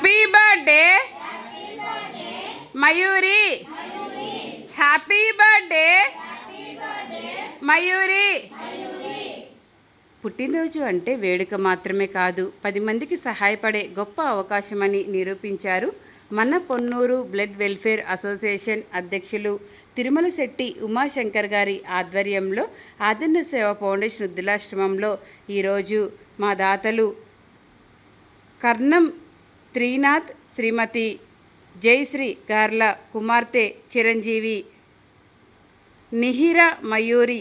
Happy birthday Mayuri. Happy birthday Mayuri. పుట్టినరోజు అంటే వేడుక మాత్రమే కాదు, 10 మందికి సహాయపడే గొప్ప అవకాశమని నిరూపించారు మన పొన్నూరు బ్లడ్ వెల్ఫేర్ అసోసియేషన్ అధ్యక్షులు తిరుమల శెట్టి ఉమాశంకర్ గారి ఆధ్వర్యంలో ఆదరణ సేవ ఫౌండేషన్ వృద్ధులాశ్రమంలో ఈరోజు మా దాతలు కర్ణం త్రీనాథ్, శ్రీమతి జయశ్రీ గార్ల కుమార్తె చిరంజీవి నిహిర మయూరి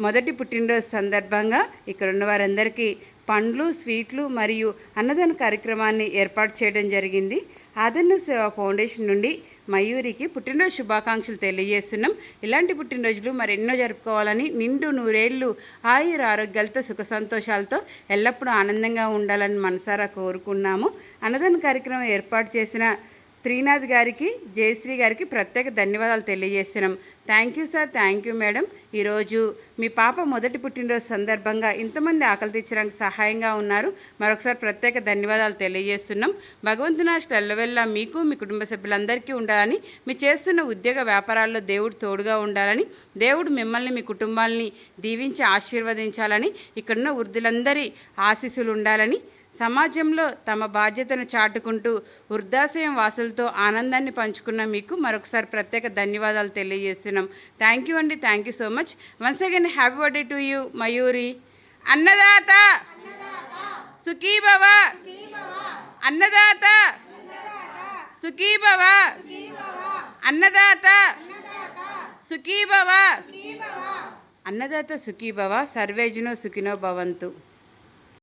మొదటి పుట్టినరోజు సందర్భంగా ఇక్కడ ఉన్న వారందరికీ పండ్లు, స్వీట్లు మరియు అన్నదాన కార్యక్రమాన్ని ఏర్పాటు చేయడం జరిగింది. ఆదరణ సేవ ఫౌండేషన్ నుండి మయూరికి పుట్టినరోజు శుభాకాంక్షలు తెలియజేస్తున్నాం. ఇలాంటి పుట్టినరోజులు మరెన్నో జరుపుకోవాలని, నిండు నూరేళ్లు ఆయుర ఆరోగ్యాలతో సుఖ సంతోషాలతో ఎల్లప్పుడూ ఆనందంగా ఉండాలని మనసారా కోరుకున్నాము. అన్నదాన కార్యక్రమం ఏర్పాటు చేసిన త్రీనాథ్ గారికి, జయశ్రీ గారికి ప్రత్యేక ధన్యవాదాలు తెలియజేస్తున్నాం. Thank you sir, thank you madam. ఈరోజు మీ పాప మొదటి పుట్టినరోజు సందర్భంగా ఇంతమంది ఆకలి తీర్చడానికి సహాయంగా ఉన్నారు. మరొకసారి ప్రత్యేక ధన్యవాదాలు తెలియజేస్తున్నాం. భగవంతుని ఆశీస్సులు ఎల్లవెల్లా మీకు, మీ కుటుంబ సభ్యులందరికీ ఉండాలని, మీరు చేస్తున్న ఉద్యోగ వ్యాపారాల్లో దేవుడు తోడుగా ఉండాలని, దేవుడు మిమ్మల్ని, మీ కుటుంబాలని దీవించి ఆశీర్వదించాలని, ఇక్కడున్న వృద్ధులందరి ఆశీస్సులు ఉండాలని, సమాజంలో తమ బాధ్యతను చాటుకుంటూ వృద్ధాశ్రయం వాసులతో ఆనందాన్ని పంచుకున్న మీకు మరొకసారి ప్రత్యేక ధన్యవాదాలు తెలియజేస్తున్నాం. థ్యాంక్ యూ అండి, thank you so much. Once again happy birthday to you Mayuri. అన్నదాత సుఖీభవ, అన్నదాత సుఖీభవ, అన్నదాత సుఖీభవ, అన్నదాత సుఖీభవ. సర్వేజనో సుఖినో భవంతు.